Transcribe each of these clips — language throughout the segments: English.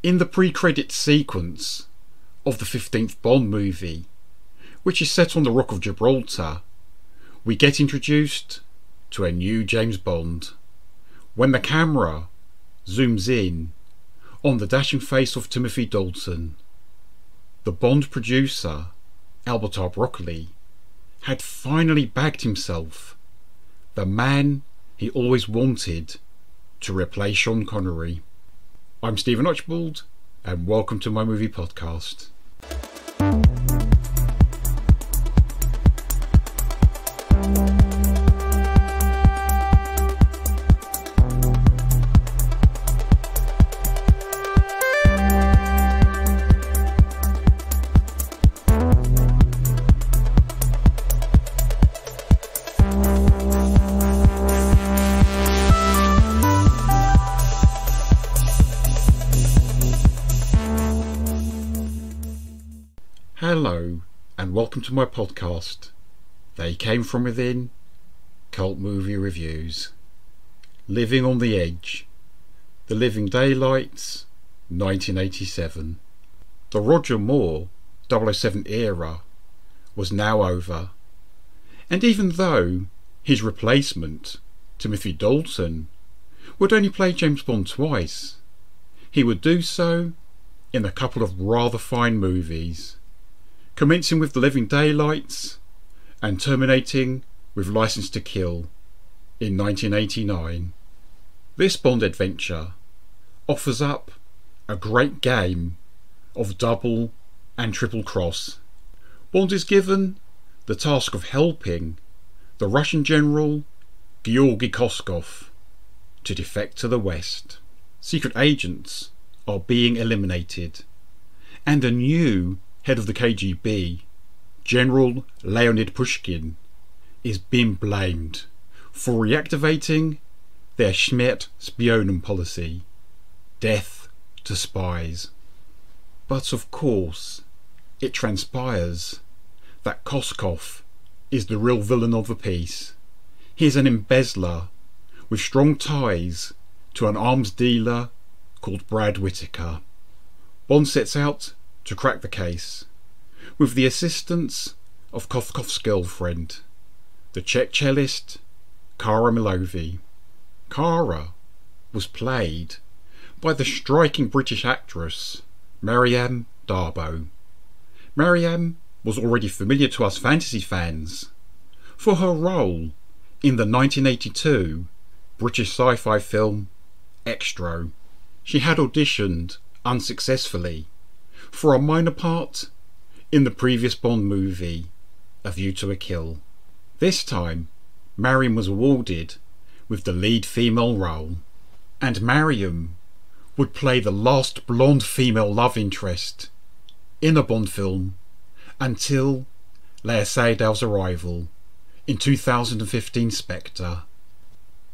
In the pre-credits sequence of the 15th Bond movie, which is set on the Rock of Gibraltar, we get introduced to a new James Bond when the camera zooms in on the dashing face of Timothy Dalton. The Bond producer, Albert R. Broccoli, had finally bagged himself the man he always wanted to replace Sean Connery. I'm Stephen Archibald, and welcome to my movie podcast. Hello, and welcome to my podcast, They Came From Within, Cult Movie Reviews. Living on the Edge, The Living Daylights, 1987. The Roger Moore 007 era was now over, and even though his replacement, Timothy Dalton, would only play James Bond twice, he would do so in a couple of rather fine movies, commencing with The Living Daylights and terminating with License to Kill in 1989. This Bond adventure offers up a great game of double and triple cross. Bond is given the task of helping the Russian general Georgy Koskov to defect to the West. Secret agents are being eliminated, and a new head of the KGB, General Leonid Pushkin, is being blamed for reactivating their Schmiert Spionen policy, death to spies. But of course, it transpires that Koskov is the real villain of the piece. He is an embezzler with strong ties to an arms dealer called Brad Whitaker. Bond sets out to crack the case with the assistance of Koskov's girlfriend, the Czech cellist Kara Milovi. Kara was played by the striking British actress Maryam d'Abo. Maryam was already familiar to us fantasy fans for her role in the 1982 British sci-fi film Extro. She had auditioned unsuccessfully for a minor part in the previous Bond movie, A View to a Kill. This time, Maryam was awarded with the lead female role, and Maryam would play the last blonde female love interest in a Bond film until Léa Seydoux' arrival in 2015 Spectre.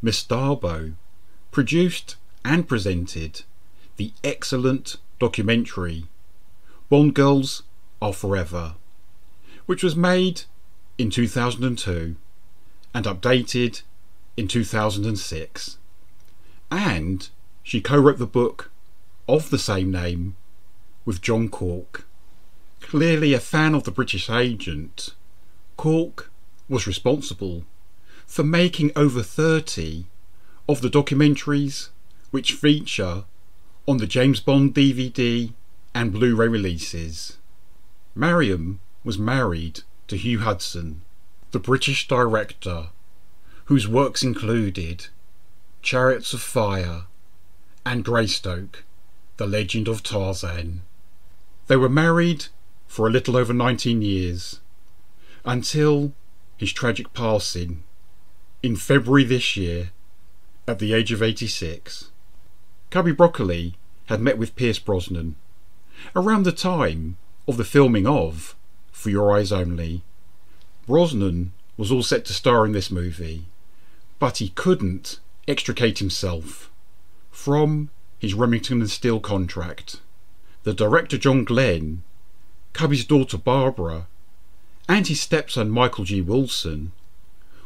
Miss d'Abo produced and presented the excellent documentary Bond Girls Are Forever, which was made in 2002 and updated in 2006, and she co-wrote the book of the same name with John Cork. Clearly a fan of the British agent, Cork was responsible for making over 30 of the documentaries which feature on the James Bond DVD and Blu-ray releases. Maryam was married to Hugh Hudson, the British director, whose works included Chariots of Fire and Greystoke, The Legend of Tarzan. They were married for a little over 19 years, until his tragic passing in February this year at the age of 86. Cubby Broccoli had met with Pierce Brosnan around the time of the filming of For Your Eyes Only. Brosnan was all set to star in this movie, but he couldn't extricate himself from his Remington and Steele contract. The director John Glenn, Cubby's daughter Barbara, and his stepson Michael G. Wilson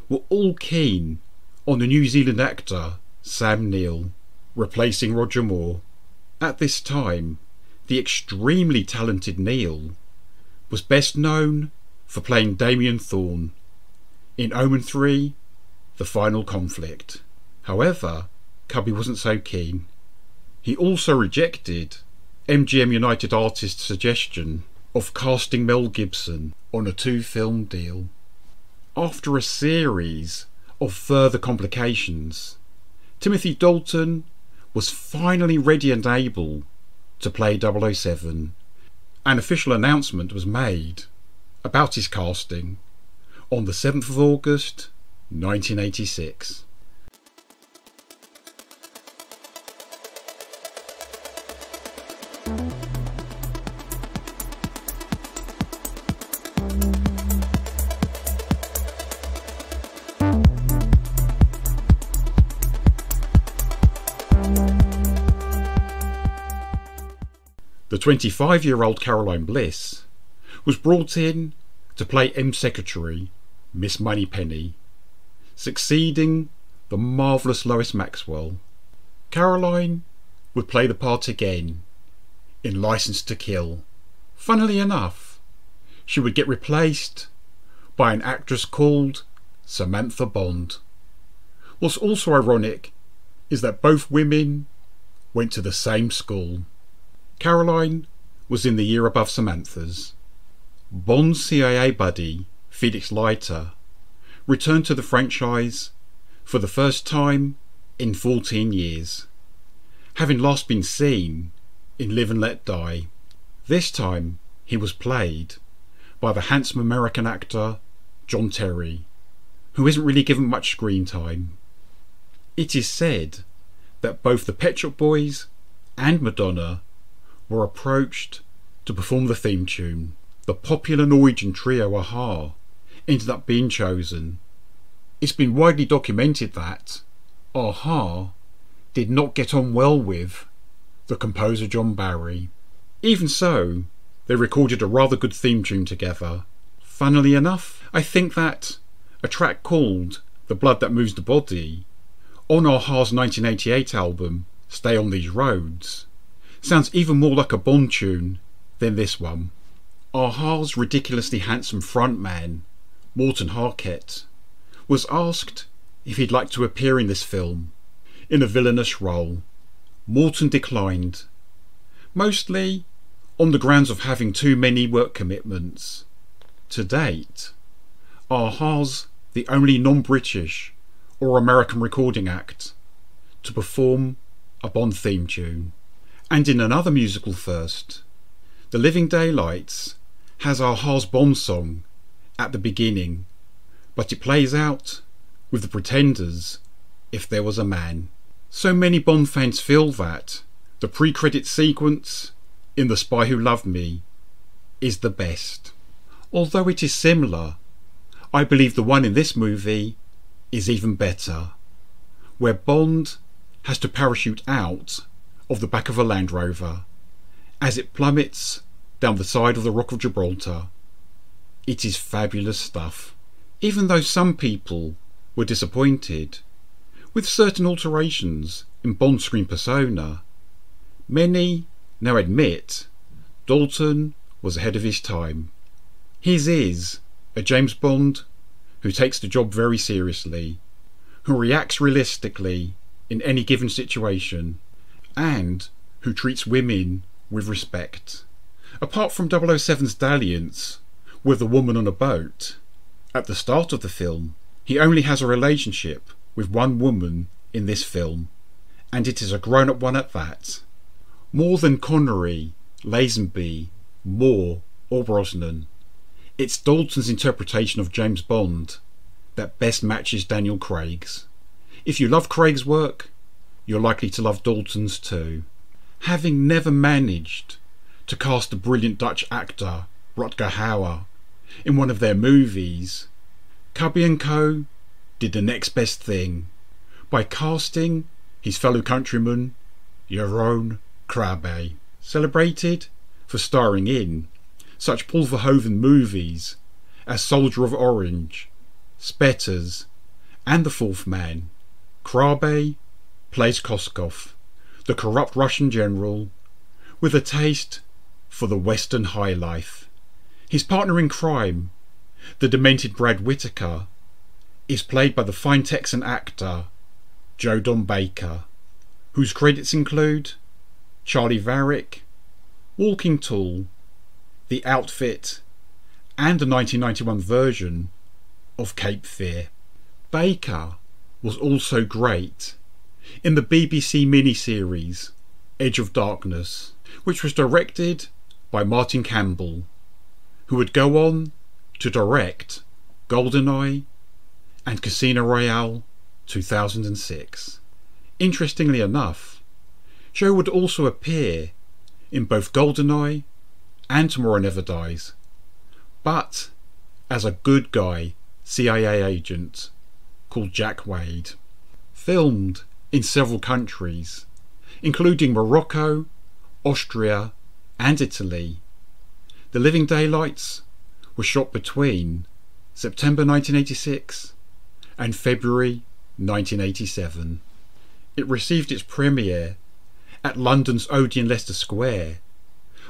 were all keen on the New Zealand actor Sam Neill replacing Roger Moore. At this time, the extremely talented Neil was best known for playing Damien Thorne in Omen 3, The Final Conflict. However, Cubby wasn't so keen. He also rejected MGM United Artists' suggestion of casting Mel Gibson on a 2-film deal. After a series of further complications, Timothy Dalton was finally ready and able to play 007. An official announcement was made about his casting on the 7th of August 1986. The 25-year-old Caroline Bliss was brought in to play M Secretary, Miss Moneypenny, succeeding the marvellous Lois Maxwell. Caroline would play the part again in Licence to Kill. Funnily enough, she would get replaced by an actress called Samantha Bond. What's also ironic is that both women went to the same school. Caroline was in the year above Samantha's. Bond's CIA buddy, Felix Leiter, returned to the franchise for the first time in 14 years, having last been seen in Live and Let Die. This time he was played by the handsome American actor John Terry, who isn't really given much screen time. It is said that both the Pet Shop Boys and Madonna were approached to perform the theme tune. The popular Norwegian trio a-ha ended up being chosen. It's been widely documented that a-ha did not get on well with the composer John Barry. Even so, they recorded a rather good theme tune together. Funnily enough, I think that a track called The Blood That Moves the Body on a-ha's 1988 album Stay on These Roads sounds even more like a Bond tune than this one. a-ha's ridiculously handsome frontman, Morten Harket, was asked if he'd like to appear in this film in a villainous role. Morten declined, mostly on the grounds of having too many work commitments. To date, a-ha's the only non-British or American recording act to perform a Bond theme tune. And in another musical first, The Living Daylights has a-ha's Bond song at the beginning, but it plays out with the Pretenders, If There Was a Man. So many Bond fans feel that the pre-credit sequence in The Spy Who Loved Me is the best. Although it is similar, I believe the one in this movie is even better, where Bond has to parachute out of the back of a Land Rover as it plummets down the side of the Rock of Gibraltar. It is fabulous stuff. Even though some people were disappointed with certain alterations in Bond's screen persona, many now admit Dalton was ahead of his time. His is a James Bond who takes the job very seriously, who reacts realistically in any given situation, and who treats women with respect. Apart from 007's dalliance with a woman on a boat at the start of the film, he only has a relationship with one woman in this film, and it is a grown-up one at that. More than Connery, Lazenby, Moore or Brosnan, it's Dalton's interpretation of James Bond that best matches Daniel Craig's. If you love Craig's work, you're likely to love Dalton's too. Having never managed to cast the brilliant Dutch actor Rutger Hauer in one of their movies, Cubby & Co. did the next best thing by casting his fellow countryman Jeroen Krabbe, celebrated for starring in such Paul Verhoeven movies as Soldier of Orange, Spetters and The Fourth Man. Krabbe plays Koskov, the corrupt Russian general with a taste for the Western high life. His partner in crime, the demented Brad Whitaker, is played by the fine Texan actor Joe Don Baker, whose credits include Charlie Varick, Walking Tall, The Outfit, and a 1991 version of Cape Fear. Baker was also great in the BBC miniseries Edge of Darkness, which was directed by Martin Campbell, who would go on to direct GoldenEye and Casino Royale 2006. Interestingly enough, Joe would also appear in both GoldenEye and Tomorrow Never Dies, but as a good guy CIA agent called Jack Wade. Filmed in several countries, including Morocco, Austria and Italy, The Living Daylights was shot between September 1986 and February 1987. It received its premiere at London's Odeon Leicester Square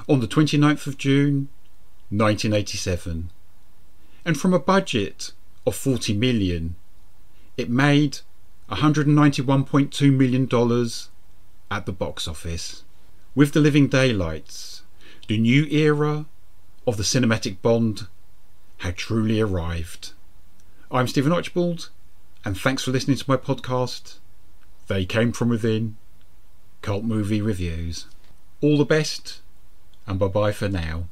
on the 29th of June 1987, and from a budget of $40 million, it made $191.2 million at the box office. With The Living Daylights, the new era of the cinematic Bond had truly arrived. I'm Stephen Archibald, and thanks for listening to my podcast, They Came From Within, Cult Movie Reviews. All the best, and bye-bye for now.